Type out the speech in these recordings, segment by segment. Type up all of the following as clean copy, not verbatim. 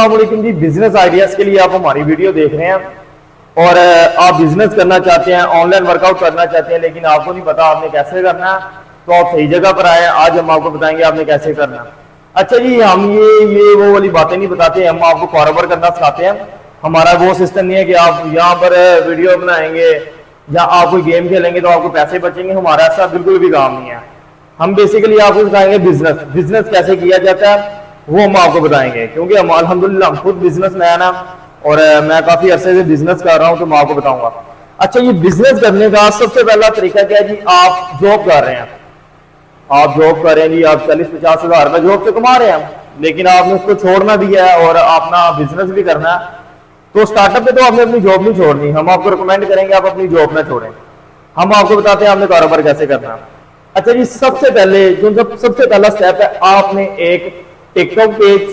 अस्सलामुअलैकुम जी। Business ideas के लिए आप हमारी वीडियो देख रहे हैं और आप बिजनेस करना चाहते हैं, ऑनलाइन वर्कआउट करना चाहते हैं, लेकिन आपको नहीं पता आपने कैसे करना है, तो आप सही जगह पर आए। आज हम आपको बताएंगे आपने कैसे करना है। अच्छा जी, हम ये वो वाली बातें नहीं बताते, हम आपको कारोबार करना सिखाते हैं। हमारा वो सिस्टम नहीं है कि आप यहाँ पर वीडियो बनाएंगे या आप कोई गेम खेलेंगे तो आपको पैसे बचेंगे। हमारा ऐसा बिल्कुल भी काम नहीं है। हम बेसिकली आपको सिखाएंगे बिजनेस कैसे किया जाता है, वो हम आपको बताएंगे, क्योंकि हम अल्हम्दुलिल्लाह हम खुद बिजनेस मैन है और मैं काफी अरसे से बिजनेस कर रहा हूं, तो मैं आपको बताऊंगा। अच्छा, ये बिजनेस करने का सबसे पहला तरीका क्या है जी? आप जॉब कर रहे हैं, आप जॉब कर रहे हैं जी, आप 40-50 हजार रुपए जॉब से कमा रहे हैं, लेकिन आपने उसको छोड़ना भी है और अपना बिजनेस भी करना है। तो स्टार्टअप पे तो आपने अपनी जॉब नहीं छोड़नी। हम आपको रिकमेंड करेंगे आप अपनी जॉब ना छोड़ें। हम आपको बताते हैं आपने कारोबार कैसे करना है। अच्छा जी, सबसे पहले सबसे पहला स्टेप है, आपने एक टिकटॉक पेज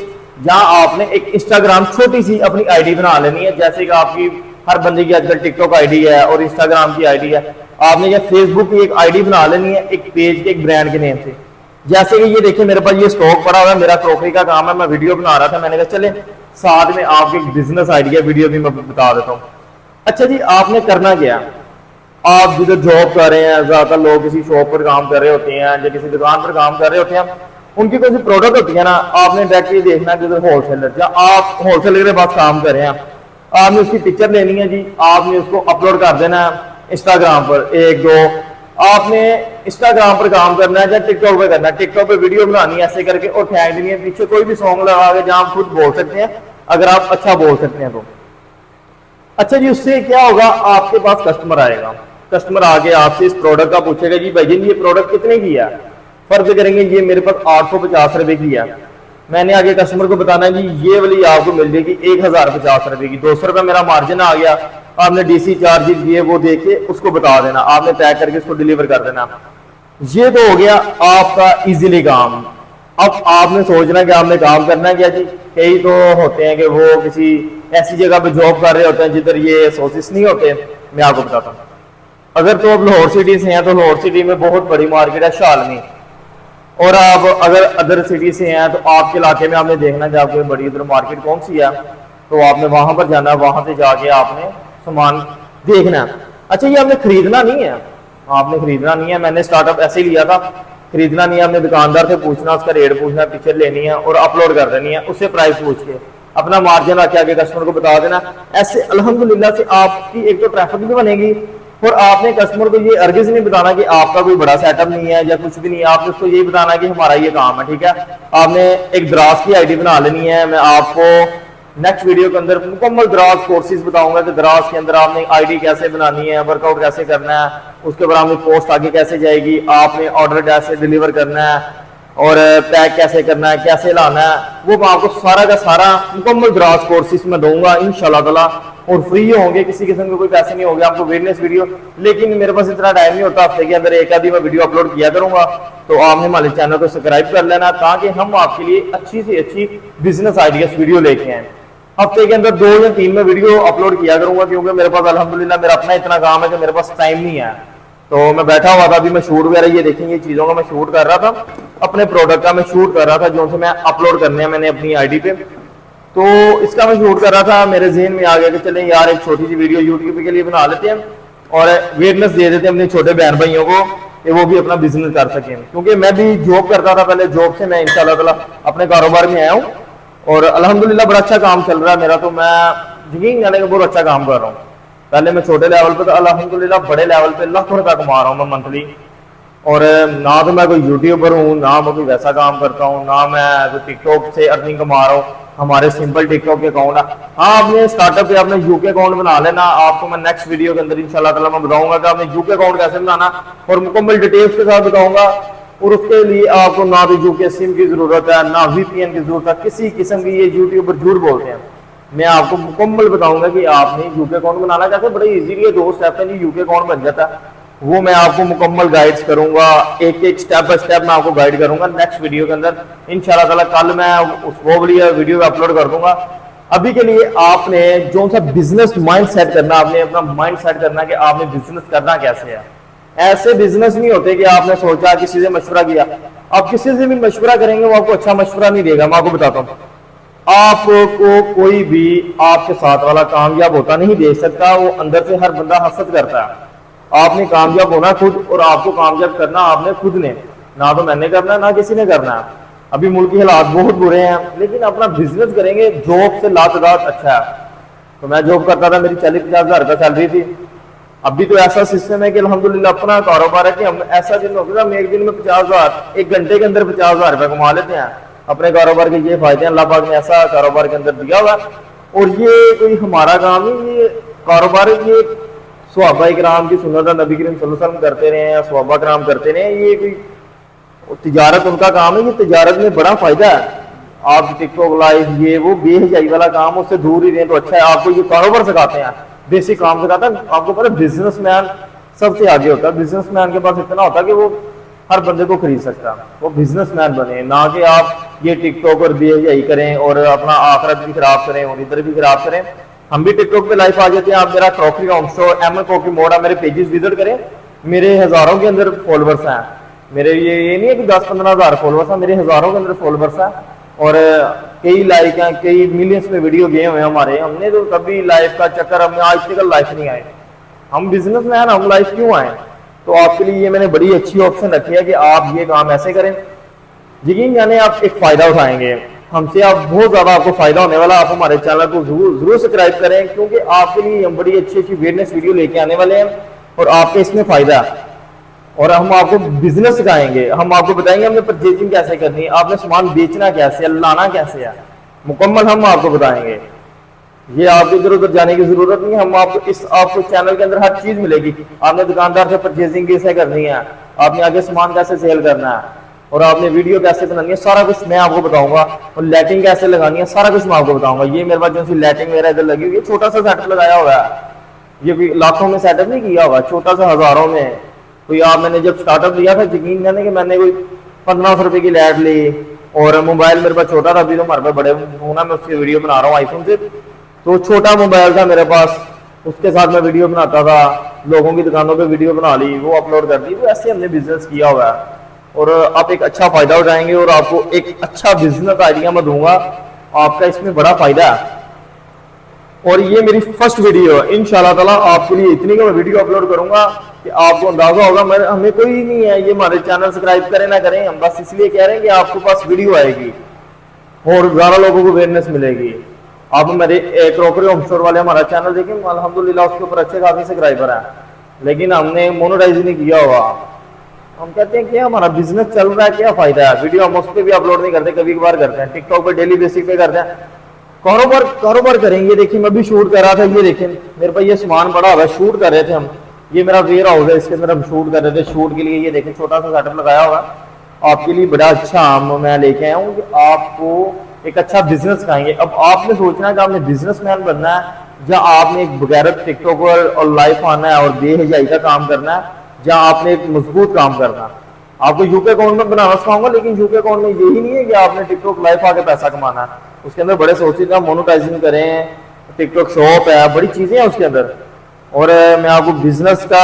या आपने एक इंस्टाग्राम छोटी सी अपनी आईडी बना लेनी है। जैसे कि आपकी हर बंदे की आजकल टिकटॉक आईडी है और इंस्टाग्राम की आईडी है, आपने या फेसबुक की एक आईडी बना लेनी है, एक पेज के एक ब्रांड के नेम से। जैसे कि ये देखिए मेरे पास ये स्टॉक पड़ा हुआ है, मेरा क्रॉकरी का काम है, मैं वीडियो बना रहा था, मैंने कहा चले साथ में आपके बिजनेस आइडिया वीडियो भी मैं बता देता हूँ। अच्छा जी, आपने करना क्या? आप जिधर जॉब कर रहे हैं, ज्यादातर लोग किसी शॉप पर काम कर रहे होते हैं या किसी दुकान पर काम कर रहे होते हैं, उनकी कोई प्रोडक्ट होती है ना, आपने डायरेक्टली देखना है कि होलसेलर या आप होलसेलर के पास काम कर रहे हैं, आपने उसकी पिक्चर लेनी है जी, आपने उसको अपलोड कर देना है इंस्टाग्राम पर। एक दो आपने इंस्टाग्राम पर काम करना है या टिकटॉक पे करना है, टिकटॉक पे वीडियो बनानी है ऐसे करके और टैग देनी है, पीछे कोई भी सॉन्ग लगा के जहां आप खुद बोल सकते हैं, अगर आप अच्छा बोल सकते हैं तो। अच्छा जी, उससे क्या होगा? आपके पास कस्टमर आएगा, कस्टमर आके आपसे इस प्रोडक्ट का पूछेगा जी भाई जी ये प्रोडक्ट कितने की है, फर्ज करेंगे ये मेरे पास 850 रुपए की है, मैंने आगे कस्टमर को बताना है जी ये वाली आपको मिल जाएगी 1050 रुपए की, 200 रुपए मेरा मार्जिन आ गया। आपने डीसी चार्जेस दिए वो देके उसको बता देना, आपने पैक करके उसको डिलीवर कर देना। ये तो हो गया आपका इजीली काम। अब आपने सोचना कि आपने काम करना है क्या जी? कई तो होते हैं कि वो किसी ऐसी जगह पे जॉब कर रहे होते हैं जिधर ये सोर्सेस नहीं होते। मैं आपको बताता हूँ, अगर तो आप लाहौर सिटी से हैं तो लाहौर सिटी में बहुत बड़ी मार्केट है शालनी, और आप अगर अदर सिटी से हैं तो आपके इलाके में आपने देखना कि आपको बड़ी उधर मार्केट कौन सी है, तो आपने वहां पर जाना, वहां से जाके आपने सामान देखना है। अच्छा, ये आपने खरीदना नहीं है, आपने खरीदना नहीं है। मैंने स्टार्टअप ऐसे ही लिया था, खरीदना नहीं है, आपने दुकानदार से पूछना, उसका रेट पूछना, पिक्चर लेनी है और अपलोड कर देनी है, उससे प्राइस पूछ के अपना मार्जिन आके आगे कस्टमर को बता देना। ऐसे अल्हम्दुलिल्लाह से आपकी एक तो ट्रैफिक भी बनेगी और आपने कस्टमर को ये अर्गिज नहीं बताना कि आपका कोई बड़ा सेटअप नहीं है या कुछ भी नहीं है, आपने उसको यही बताना कि हमारा ये काम है, ठीक है। आपने एक द्रास की आईडी बना लेनी है। मैं आपको नेक्स्ट वीडियो के अंदर मुकम्मल द्रास कोर्सेज बताऊंगा कि द्रास के अंदर आपने आईडी कैसे बनानी है, वर्कआउट कैसे करना है, उसके बाद आपने पोस्ट आगे कैसे जाएगी, आपने ऑर्डर कैसे डिलीवर करना है और पैक कैसे करना है, कैसे लाना है, वो मैं आपको सारा का सारा मुकम्मल द्रास कोर्सेज में दूंगा इंशाल्लाह ताला, और फ्री होंगे, किसी किस्म के कोई पैसे नहीं होंगे आपको अवेयरनेस वीडियो। लेकिन मेरे पास इतना टाइम नहीं होता, हफ्ते के अंदर एक आधी मैं वीडियो अपलोड किया करूंगा, तो आपने हमारे चैनल को सब्सक्राइब कर लेना ताकि हम आपके लिए अच्छी से अच्छी बिजनेस आइडियाज वीडियो लेके आए। हफ्ते के अंदर 2 या 3 में वीडियो अपलोड किया करूंगा, क्योंकि मेरे पास अल्हम्दुलिल्लाह मेरा अपना इतना काम है कि मेरे पास टाइम नहीं है। तो मैं बैठा हुआ था, अभी मैं शूट वगैरह ये देखेंगे चीजों का मैं शूट कर रहा था, अपने प्रोडक्ट का मैं शूट कर रहा था जो से मैं अपलोड करने हैं मैंने अपनी आईडी पे, तो इसका मैं शूट कर रहा था। मेरे जहन में आ गया कि चले यार एक छोटी सी वीडियो यूट्यूब के लिए बना लेते हैं और अवेयरनेस दे देते हैं अपने छोटे बहन भाइयों को कि वो भी अपना बिजनेस कर सकें। क्योंकि मैं भी जॉब करता था पहले, जॉब से मैं इंशाल्लाह ताला अपने कारोबार में आया हूँ और अल्हम्दुलिल्लाह बड़ा अच्छा काम चल रहा है मेरा, तो मैं यकीन जाने का बहुत अच्छा काम कर रहा हूँ। पहले मैं छोटे लेवल पे, तो अल्हम्दुलिल्लाह बड़े लेवल पे लाखों रुपया कमा रहा हूँ मैं मंथली। और ना तो मैं कोई यूट्यूबर हूँ, ना मैं कोई वैसा काम करता हूँ, ना मैं कोई टिकटॉक से अर्निंग कमा रहा हूँ। हमारे सिंपल टिकटॉक के अकाउंट है। हाँ, आपने स्टार्टअप पे आपने यूके अकाउंट बना लेना, आपको मैं नेक्स्ट वीडियो के अंदर इंशाल्लाह ताला मैं बताऊंगा कि आपने यूके अकाउंट कैसे बनाना और मुकम्मल डिटेल्स के साथ बताऊंगा। और उसके लिए आपको ना तो यूके सिम की जरूरत है, ना वीपीएन की जरूरत है, किसी किस्म की। ये यूट्यूबर झूठ बोलते हैं, मैं आपको मुकम्मल बताऊंगा कि आपने यूके अकाउंट बनाना कैसे, बड़े इजीली 2 स्टेप में यूके अकाउंट बन जाता है। वो मैं आपको मुकम्मल गाइड्स करूंगा, एक एक स्टेप बाय स्टेप मैं आपको गाइड करूंगा नेक्स्ट वीडियो के अंदर इंशाल्लाह ताला। कल मैं वो वाली वीडियो अपलोड कर दूंगा। अभी के लिए आपने जो सा बिजनेस माइंड सेट करना, आपने अपना माइंड सेट करना कि आपने बिजनेस करना कैसे है। ऐसे बिजनेस नहीं होते कि आपने सोचा, किसी से मशवरा किया। आप किसी से भी मशवरा करेंगे वो आपको अच्छा मशवरा नहीं देगा, मैं आपको बताता हूँ। आपको कोई भी आपके साथ वाला कामयाब होता नहीं देख सकता, वो अंदर से हर बंदा हसद करता है। आपने कामयाब होना खुद, और आपको कामयाब करना आपने खुद ने, ना तो मैंने करना ना किसी ने करना। अभी मुल्क के हालात बहुत बुरे हैं, लेकिन अपना बिजनेस करेंगे, जॉब से लातदात अच्छा है। तो मैं जॉब करता था, मेरी 40-50 हज़ार का सैलरी थी। अभी तो ऐसा सिस्टम है कि अल्हम्दुलिल्लाह अपना कारोबार है कि हम ऐसा दिन हो गया, हम एक दिन में 50,000, एक घंटे के अंदर 50,000 रुपए कमा लेते हैं। अपने कारोबार के ये फायदे हैं, अल्लाह पाक ने ऐसा कारोबार के अंदर दिया हुआ। और ये कोई हमारा काम नहीं, ये कारोबार ये सहाबा इकराम की सुन्नत नबी करीम सल्लल्लाहु अलैहि वसल्लम करते रहे हैं, सहाबा कराम करते रहे हैं। ये कोई तिजारत उनका काम है, ये तिजारत में बड़ा फायदा है। आप टिकटॉक लाइव ये वो बेहजाई वाला काम, उससे दूर ही रहें तो अच्छा है। आपको ये कारोबार सिखाते हैं, बेसिक काम सिखाता है। आपको पता है बिजनेसमैन सबसे आगे होता है। बिजनेसमैन के पास इतना होता है कि वो हर बंदे को खरीद सकता है, वो बिजनेसमैन बने, ना कि आप ये टिकटॉक और बेहजाई करें और अपना आखिरत भी खराब करें और इधर भी खराब करें। हम भी टिकटॉक पे लाइव आ जाते हैं। आप मेरा crockery home store ML coffee मोड़ा मेरे पेजेस विजिट करें, मेरे हजारों के अंदर फॉलोअर्स हैं। मेरे ये नहीं है कि 10-15 हज़ार फॉलोअर्स हैं, मेरे हजारों के अंदर फॉलोअर्स हैं। और कई लाइक हैं, कई मिलियंस में वीडियो गए हुए हैं हमारे। हमने तो कभी लाइफ का चक्कर, हमने आज तक लाइफ नहीं आए। हम बिजनेसमैन, हम लाइफ क्यों आए? तो आपके लिए ये मैंने बड़ी अच्छी ऑप्शन रखी है कि आप ये काम ऐसे करें, यकीन जाने आप एक फायदा उठाएंगे हमसे, आप बहुत ज्यादा आपको फायदा होने वाला। आप हमारे चैनल को जरूर सब्सक्राइब करें, क्योंकि आपके लिए हम बड़ी अच्छी अच्छी अवेयरनेस वीडियो लेके आने वाले हैं और आपके इसमें फायदा है। और हम आपको बिजनेस सिखाएंगे, हम आपको बताएंगे हमने परचेजिंग कैसे करनी है, आपने सामान बेचना कैसे है, लाना कैसे है, मुकम्मल हम आपको बताएंगे। ये आपको इधर उधर जाने की जरूरत नहीं है। हम आपको चैनल के अंदर हर चीज मिलेगी। आपने दुकानदार से परचेजिंग कैसे करनी है, आपने आगे सामान कैसे सेल करना है, और आपने वीडियो कैसे बनानी है, सारा कुछ मैं आपको बताऊंगा। और लाइटिंग कैसे लगानी है, सारा कुछ मैं आपको बताऊंगा। ये मेरे पास जो सी लाइटिंग मेरा इधर लगी हुई है, छोटा सा सेटअप लगाया हुआ है। ये कोई लाखों में सेटअप नहीं किया हुआ, छोटा सा हजारों में। कोई आप मैंने जब स्टार्टअप लिया था, यकीन जाने कि मैंने कोई 1500 रुपए की लाइट ली, और मोबाइल मेरे पास छोटा था। अभी तो हमारे पास बड़े फोन है, मैं उसकी वीडियो बना रहा हूँ आईफोन से। तो छोटा मोबाइल था मेरे पास, उसके साथ मैं वीडियो बनाता था, लोगों की दुकानों पे वीडियो बना ली, वो अपलोड कर दी। तो ऐसे हमने बिजनेस किया हुआ है, और आप एक अच्छा फायदा उठाएंगे। और आपको एक अच्छा बिजनेस आइडिया मैं दूंगा, आपका इसमें बड़ा फायदा है। और ये मेरी फर्स्ट वीडियो है, इंशाल्लाह ताला आपके लिए इतनी का मैं वीडियो अपलोड करूंगा कि आपको अंदाजा होगा। हमें कोई नहीं है ये हमारे चैनल सब्सक्राइब करें ना करें, हम बस इसलिए कह रहे हैं कि आपके पास वीडियो आएगी और ज्यादा लोगों को अवेयरनेस मिलेगी। आप मेरे क्रॉकरी होम स्टोर वाले हमारा चैनल देखें, अल्हम्दुलिल्लाह उसके ऊपर अच्छे खासे सब्सक्राइबर हैं, लेकिन हमने मोनेटाइज नहीं किया हुआ। हम कहते हैं कि हमारा बिजनेस चल रहा है, क्या फायदा है? वीडियो हम उस पर भी अपलोड नहीं करते, कभी कभार करते हैं, टिकटॉक पे डेली बेसिस पे करते हैं। कारोबार करेंगे। देखिए मैं भी शूट कर रहा था, ये देखें मेरे पास ये सामान पड़ा हुआ है, शूट कर रहे थे हम। ये मेरा वेयर हाउस है, इसके अंदर हम शूट कर रहे थे। शूट के लिए ये देखें छोटा सा सेटअप लगाया हुआ आपके लिए बड़ा अच्छा मैं लेके आया हूँ कि आपको एक अच्छा बिजनेस सिखाएंगे। अब आपने सोचना है कि आपने बिजनेसमैन बनना है, या आपने एक बगैर टिकटॉकर और लाइफ आना है और बेहजाई का काम करना है, या आपने एक मजबूत काम करना है। आपको यूके अकाउंट में बनाना सिखाऊंगा, लेकिन यूके अकाउंट में यही नहीं है कि आपने टिकटॉक लाइफ आके पैसा कमाना है। उसके अंदर बड़े सोचें आप मोनेटाइजिंग करें, टिकटॉक शॉप है, बड़ी चीजें हैं उसके अंदर। और मैं आपको बिजनेस का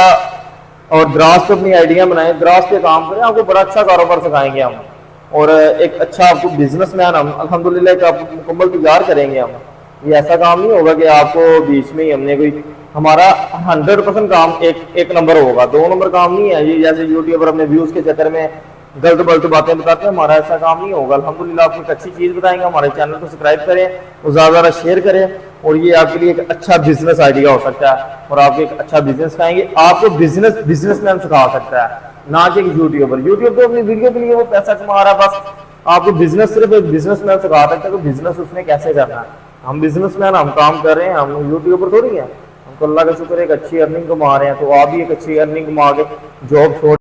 और ग्रास पे अपनी आइडिया बनाए, ग्रास पे काम करें, आपको बड़ा अच्छा कारोबार सिखाएंगे हम। और एक अच्छा आपको बिजनेसमैन हम अल्हम्दुलिल्लाह का मुकम्मल तैयार करेंगे हम। ये ऐसा काम नहीं होगा कि आपको बीच में ही हमने कोई, हमारा 100% काम एक नंबर होगा, 2 नंबर काम नहीं है। ये जैसे यूट्यूबर अपने व्यूज के चक्कर में गलत बलत बातें बताते हैं, हमारा ऐसा काम नहीं होगा। अल्हम्दुलिल्लाह आपको एक अच्छी चीज बताएंगे। हमारे चैनल को सब्सक्राइब करें और ज्यादा शेयर करें, और ये आपके लिए एक अच्छा बिजनेस आइडिया हो सकता है, और आप एक अच्छा बिजनेस सिखाएंगे। आपको बिजनेसमैन सिखा सकता है, ना कि यूट्यूबर। यूट्यूब तो अपनी वीडियो के लिए वो पैसा कमा रहा है बस। आपको बिजनेस सिर्फ एक बिजनेसमैन सिखा सकता है कि बिजनेस उसने कैसे करना है। हम बिजनेसमैन, हम काम कर रहे हैं, हम यूट्यूबर थोड़ी है। हम तो अल्लाह का शुक्र एक अच्छी अर्निंग कमा रहे हैं। तो आप भी एक अच्छी अर्निंग कमा के जॉब छोड़